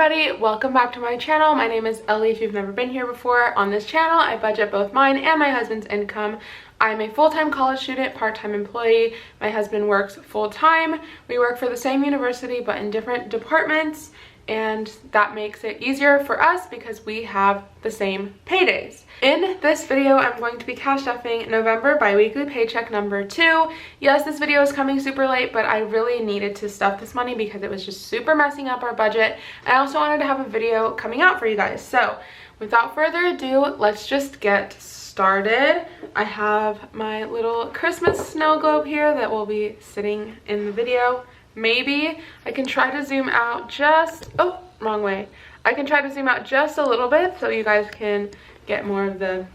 everybody, welcome back to my channel. My name is Ellie. If you've never been here before, on this channel I budget both mine and my husband's income. I'm a full-time college student, part-time employee. My husband works full-time. We work for the same university but in different departments, and that makes it easier for us because we have the same paydays. In this video, I'm going to be cash stuffing November biweekly paycheck number 2. Yes, this video is coming super late, but I really needed to stuff this money because it was just super messing up our budget. I also wanted to have a video coming out for you guys. So without further ado, let's just get started. I have my little Christmas snow globe here that will be sitting in the video. Maybe I can try to zoom out just, oh, wrong way. I can try to zoom out just a little bit so you guys can get more of the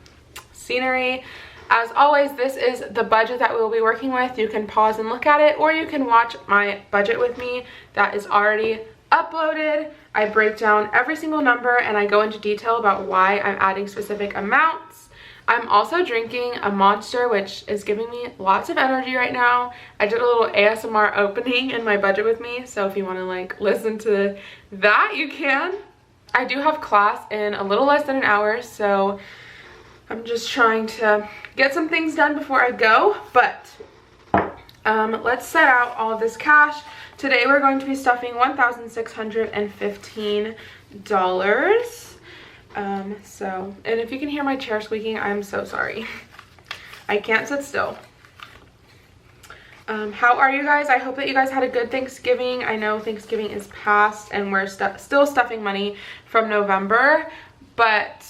scenery. As always, this is the budget that we will be working with. You can pause and look at it, or you can watch my budget with me that is already uploaded. I break down every single number and I go into detail about why I'm adding specific amounts. I'm also drinking a Monster, which is giving me lots of energy right now. I did a little ASMR opening in my budget with me, so if you want to like listen to that, you can. I do have class in a little less than an hour, so I'm just trying to get some things done before I go, but let's set out all of this cash. Today we're going to be stuffing $1,615. And if you can hear my chair squeaking, I'm so sorry. I can't sit still. How are you guys? I hope that you guys had a good Thanksgiving. I know Thanksgiving is past and we're still stuffing money from November, but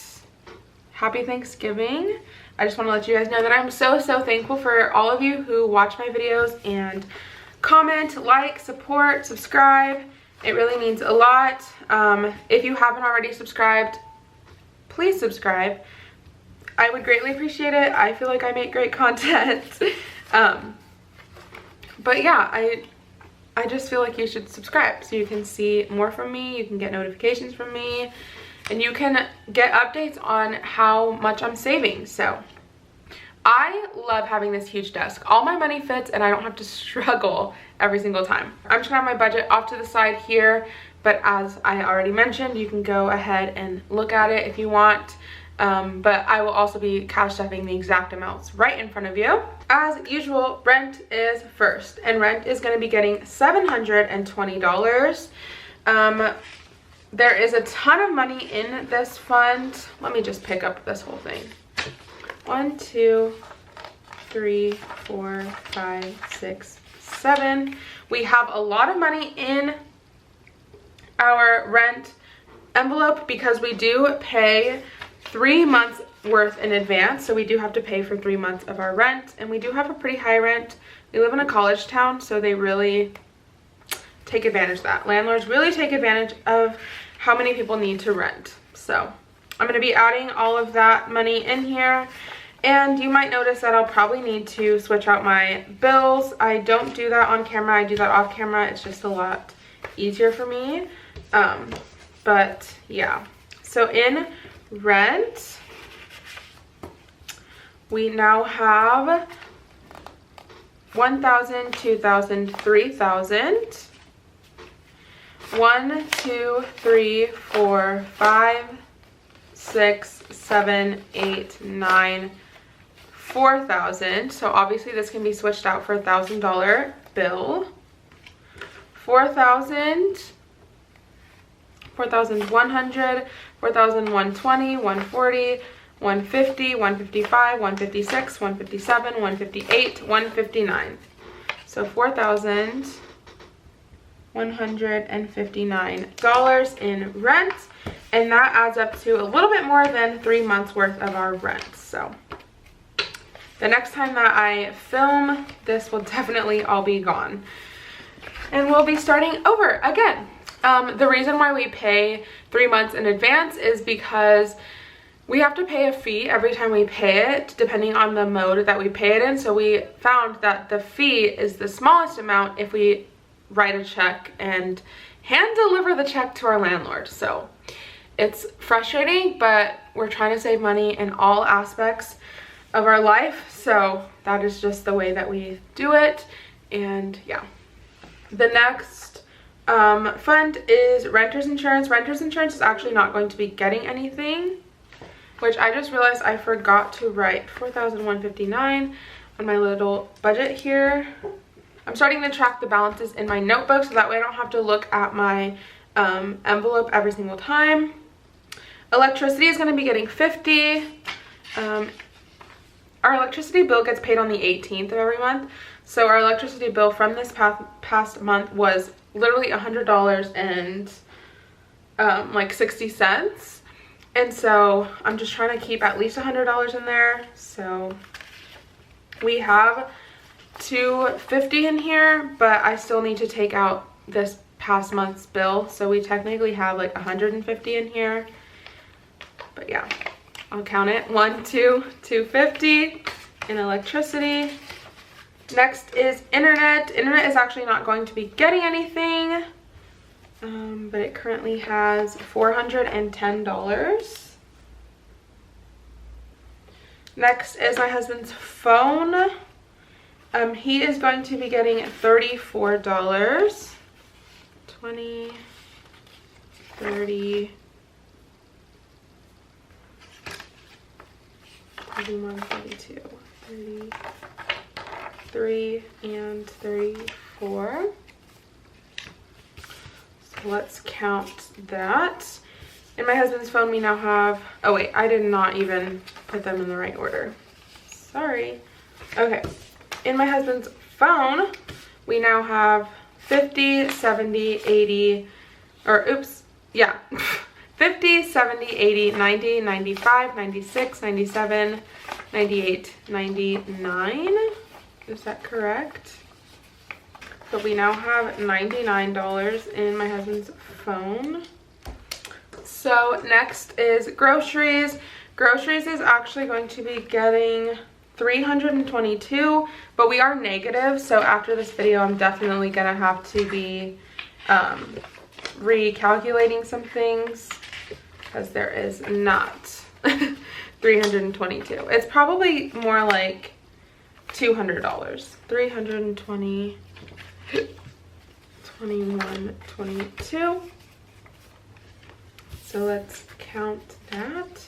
happy Thanksgiving. I just want to let you guys know that I'm so thankful for all of you who watch my videos and comment, like, support, subscribe. It really means a lot. If you haven't already subscribed, please subscribe. I would greatly appreciate it. I feel like I make great content. But yeah, I just feel like you should subscribe so you can see more from me, you can get notifications from me, and you can get updates on how much I'm saving. So I love having this huge desk. All my money fits and I don't have to struggle every single time. I'm just gonna have my budget off to the side here, but as I already mentioned, you can go ahead and look at it if you want. But I will also be cash stuffing the exact amounts right in front of you. As usual, rent is first, and rent is going to be getting $720. There is a ton of money in this fund. Let me just pick up this whole thing. 1, 2, 3, 4, 5, 6, 7. We have a lot of money in our rent envelope because we do pay 3 months worth in advance, so we do have to pay for 3 months of our rent, and we do have a pretty high rent. We live in a college town, so they really take advantage of that. Landlords really take advantage of how many people need to rent. So I'm going to be adding all of that money in here, and you might notice that I'll probably need to switch out my bills. I don't do that on camera, I do that off camera. It's just a lot easier for me. But yeah, so in rent we now have 1,000, 2,000, 3,000. 1, 2, 3, 4, 5, 6, 7, 8, 9, 4,000. So obviously this can be switched out for a $1,000 bill. 4,000, 4,100, 4,120, 140, 150, 155, 156, 157, 158, 159. So $4,159 in rent, and that adds up to a little bit more than 3 months worth of our rent. So the next time that I film, this will definitely all be gone, and we'll be starting over again. The reason why we pay 3 months in advance is because we have to pay a fee every time we pay it, depending on the mode that we pay it in. So we found that the fee is the smallest amount if we write a check and hand deliver the check to our landlord. So it's frustrating, but we're trying to save money in all aspects of our life. So that is just the way that we do it. And yeah, the next Fund is renter's insurance. Renter's insurance is actually not going to be getting anything, which I just realized I forgot to write $4,159 on my little budget here. I'm starting to track the balances in my notebook so that way I don't have to look at my envelope every single time. Electricity is going to be getting $50. Our electricity bill gets paid on the 18th of every month. So our electricity bill from this past month was literally $100 and like 60 cents. And so I'm just trying to keep at least $100 in there. So we have $250 in here, but I still need to take out this past month's bill. So we technically have like $150 in here. But yeah, I'll count it. 1, 2, $250 in electricity. Next is internet. Internet is actually not going to be getting anything, but it currently has $410. Next is my husband's phone. He is going to be getting $34. 20, 30, 31, 32, 33, and 34. So let's count that. In my husband's phone, we now have, oh wait, I did not even put them in the right order. Sorry. Okay. In my husband's phone, we now have 50, 70, 80, or oops, yeah. 50, 70, 80, 90, 95, 96, 97, 98, 99. Is that correct? But we now have $99 in my husband's phone. So next is groceries. Groceries is actually going to be getting $322, but we are negative. So after this video, I'm definitely gonna have to be recalculating some things, because there is not 322. It's probably more like $200. 320, 21, 22. So let's count that.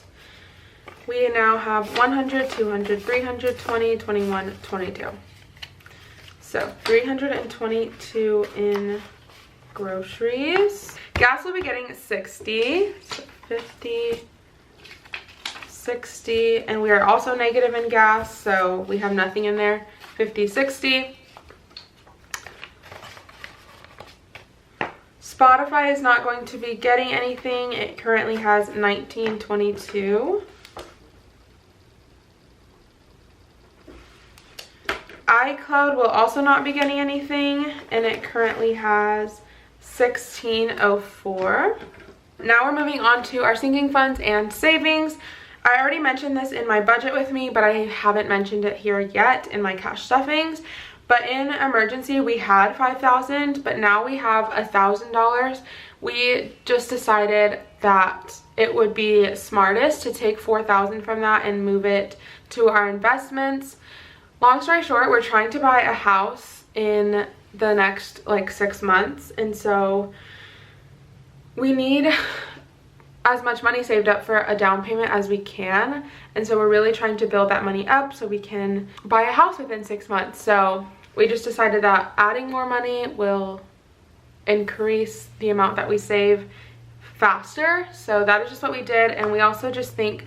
We now have 100, 200, 320, 21, 22. So 322 in groceries. Gas will be getting 60, so 50, 60, and we are also negative in gas, so we have nothing in there. 50, 60. Spotify is not going to be getting anything. It currently has 1922. iCloud will also not be getting anything, and it currently has 1604. Now we're moving on to our sinking funds and savings. I already mentioned this in my budget with me, but I haven't mentioned it here yet in my cash stuffings. But in emergency, we had $5,000, but now we have $1,000. We just decided that it would be smartest to take $4,000 from that and move it to our investments. Long story short, we're trying to buy a house in the next like 6 months, and so we need as much money saved up for a down payment as we can, and so we're really trying to build that money up so we can buy a house within 6 months. So we just decided that adding more money will increase the amount that we save faster. So that is just what we did. And we also just think,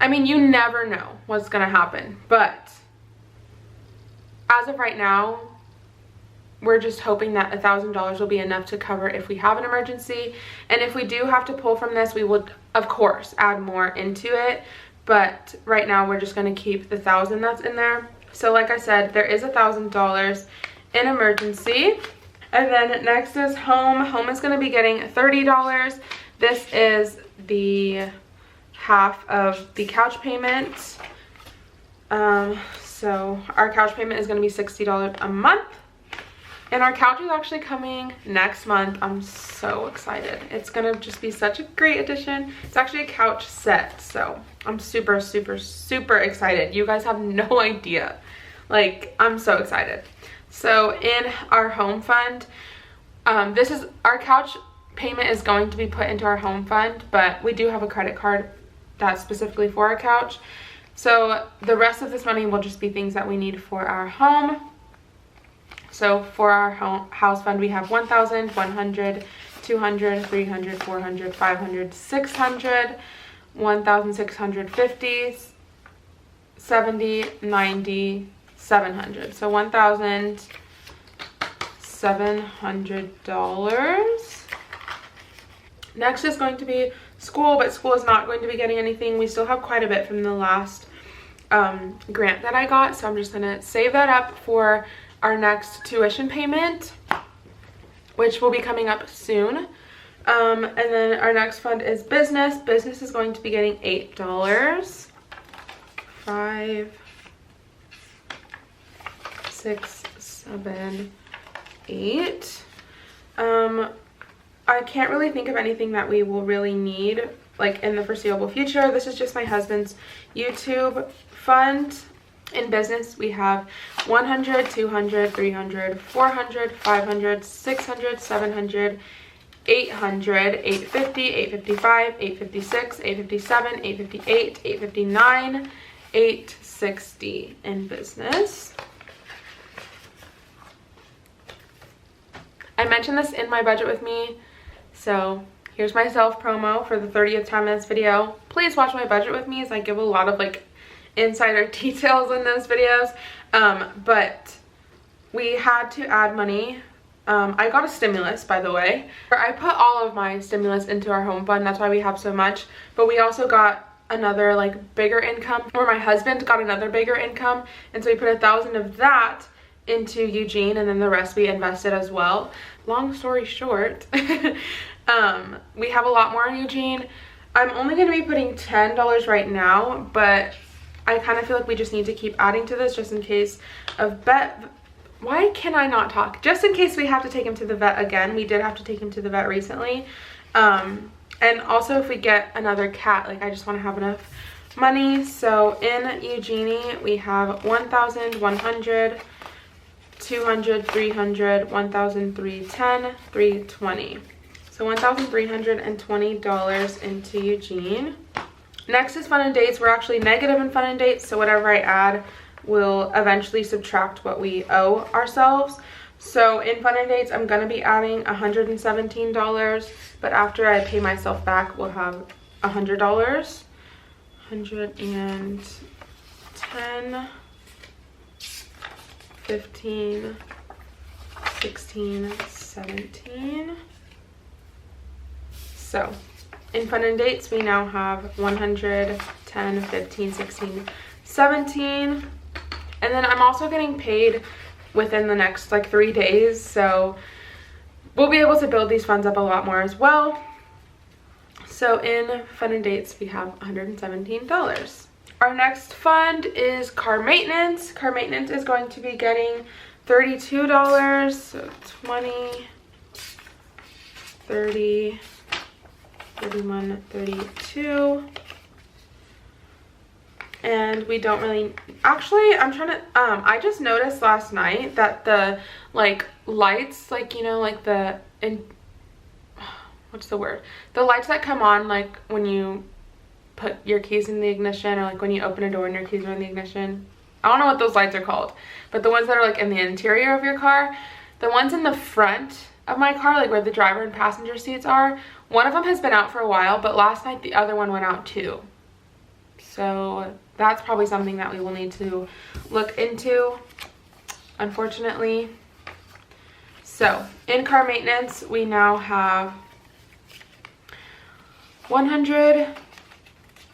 I mean, you never know what's gonna happen, but as of right now, we're just hoping that $1,000 will be enough to cover if we have an emergency. And if we do have to pull from this, we would, of course, add more into it. But right now, we're just going to keep the $1,000 that's in there. So like I said, there is $1,000 in emergency. And then next is home. Home is going to be getting $30. This is the half of the couch payment. So our couch payment is going to be $60 a month. And our couch is actually coming next month. I'm so excited. It's gonna just be such a great addition. It's actually a couch set, so I'm super, super, super excited. You guys have no idea. Like, I'm so excited. So in our home fund, This is our couch payment is going to be put into our home fund, but we do have a credit card that's specifically for our couch. So the rest of this money will just be things that we need for our home. So for our house fund, we have 1,000, 100, 200, 300, 400, 500, 600, 1,650, 70, 90, 700. So $1,700. Next is going to be school, but school is not going to be getting anything. We still have quite a bit from the last grant that I got, so I'm just gonna save that up for our next tuition payment, which will be coming up soon. And then our next fund is business. Business is going to be getting $8. 5, 6, 7, 8. I can't really think of anything that we will really need like in the foreseeable future. This is just my husband's YouTube fund. In business, we have 100, 200, 300, 400, 500, 600, 700, 800, 850, 855, 856, 857, 858, 859, 860 in business. I mentioned this in my budget with me, so here's my self promo for the 30th time in this video. Please watch my budget with me as I give a lot of like insider details in those videos. But we had to add money. I got a stimulus, by the way. I put all of my stimulus into our home fund, that's why we have so much, but we also got another like bigger income, or my husband got another bigger income, and so we put 1,000 of that into Eugene, and then the rest we invested as well. Long story short, we have a lot more in Eugene. I'm only going to be putting $10 right now, but I kind of feel like we just need to keep adding to this just in case of why can I not talk? Just in case we have to take him to the vet again. We did have to take him to the vet recently. And also if we get another cat, like I just want to have enough money. So in Eugenie, we have 1,000, 100, 200, 300, 1,310, 320. So $1,320 into Eugene. Next is fun and dates. We're actually negative in fun and dates, so whatever I add will eventually subtract what we owe ourselves. So in fun and dates, I'm going to be adding $117, but after I pay myself back, we'll have $100. 110, 15, 16, 17. So in fun and dates, we now have 100, 10, 15, 16, 17. And then I'm also getting paid within the next like 3 days, so we'll be able to build these funds up a lot more as well. So in fun and dates, we have $117. Our next fund is car maintenance. Car maintenance is going to be getting $32, so 20, 30, 31, 32. And we don't really, actually I'm trying to, I just noticed last night that the like lights, like, you know, like what's the word? The lights that come on like when you put your keys in the ignition, or like when you open a door and your keys are in the ignition. I don't know what those lights are called, but the ones that are like in the interior of your car, the ones in the front of my car, like where the driver and passenger seats are, one of them has been out for a while, but last night the other one went out too. So that's probably something that we will need to look into, unfortunately. So in car maintenance, we now have 100,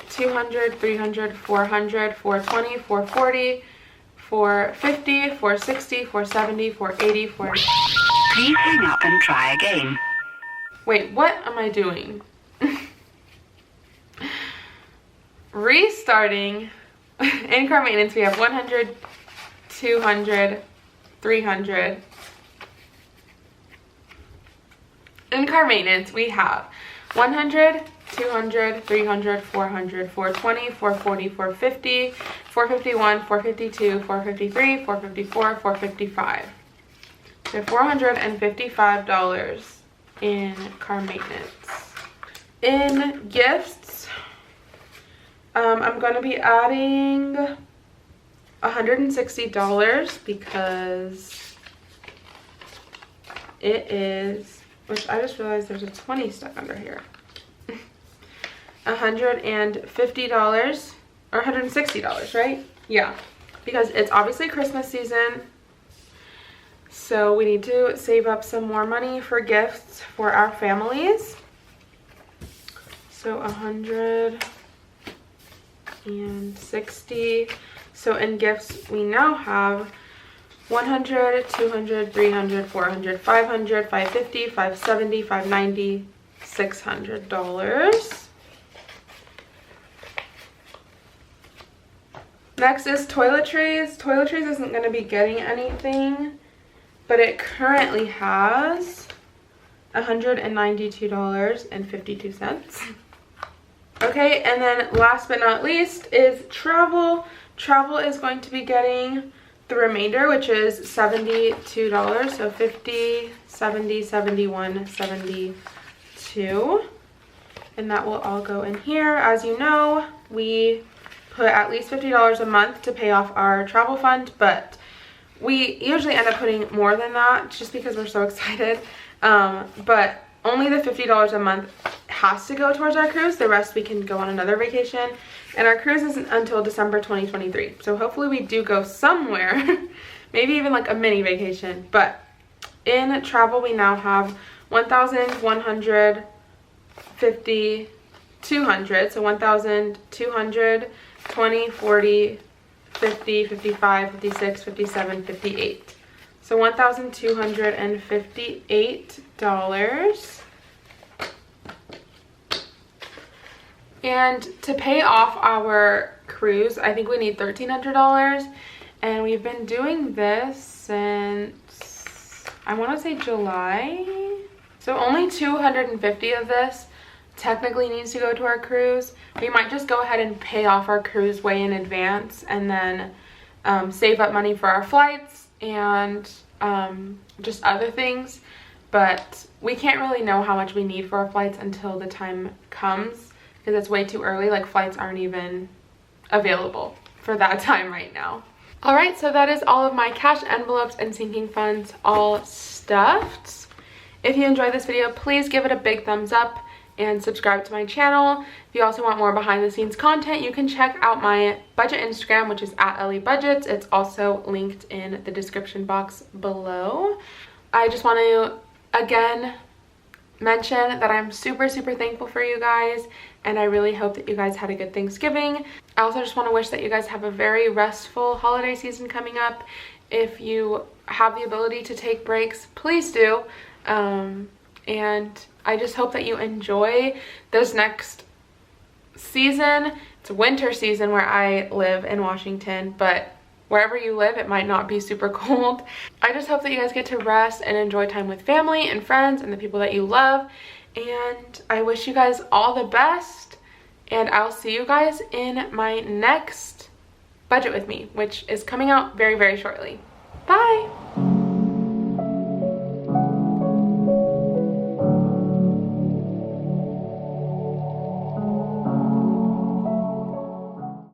200, 300, 400, 420, 440, 450, 460, 470, 480, 490. Please hang up and try again. Wait, what am I doing? Restarting. In car maintenance, we have 100, 200, 300. In car maintenance, we have 100, 200, 300, 400, 420, 440, 450, 451, 452, 453, 454, 455. So $455 in car maintenance. In gifts, I'm going to be adding $160 because it is, which I just realized there's a 20 stuck under here. $150 or $160, right? Yeah, because it's obviously Christmas season. So we need to save up some more money for gifts for our families. So $160. So in gifts, we now have $100, $200, $300, $400, $500, $550, $570, $590, $600. Next is Toiletries. Toiletries isn't going to be getting anything, but it currently has $192.52. Okay, and then last but not least is travel. Travel is going to be getting the remainder, which is $72. So 50, 70, 71, 72. And that will all go in here. As you know, we put at least $50 a month to pay off our travel fund, but we usually end up putting more than that just because we're so excited. But only the $50 a month has to go towards our cruise. The rest we can go on another vacation. And our cruise isn't until December 2023. So hopefully we do go somewhere, maybe even like a mini vacation. But in travel, we now have $1,150, $200. So $1,200, 20, 40, 50, 55, 56, 57, 58. So $1,258. And to pay off our cruise, I think we need $1,300. And we've been doing this since, I want to say July. So only $250 of this technically needs to go to our cruise. We might just go ahead and pay off our cruise way in advance and then save up money for our flights and just other things. But we can't really know how much we need for our flights until the time comes, because it's way too early. Like, flights aren't even available for that time right now. All right, so that is all of my cash envelopes and sinking funds all stuffed. If you enjoyed this video, please give it a big thumbs up and subscribe to my channel. If you also want more behind the scenes content, you can check out my budget Instagram, which is @LEBudgets. It's also linked in the description box below. I just want to again mention that I'm super thankful for you guys, and I really hope that you guys had a good Thanksgiving. I also just want to wish that you guys have a very restful holiday season coming up. If you have the ability to take breaks, please do. And I just hope that you enjoy this next season. It's winter season where I live in Washington, but wherever you live, it might not be super cold. I just hope that you guys get to rest and enjoy time with family and friends and the people that you love. And I wish you guys all the best. And I'll see you guys in my next budget with me, which is coming out very shortly. Bye!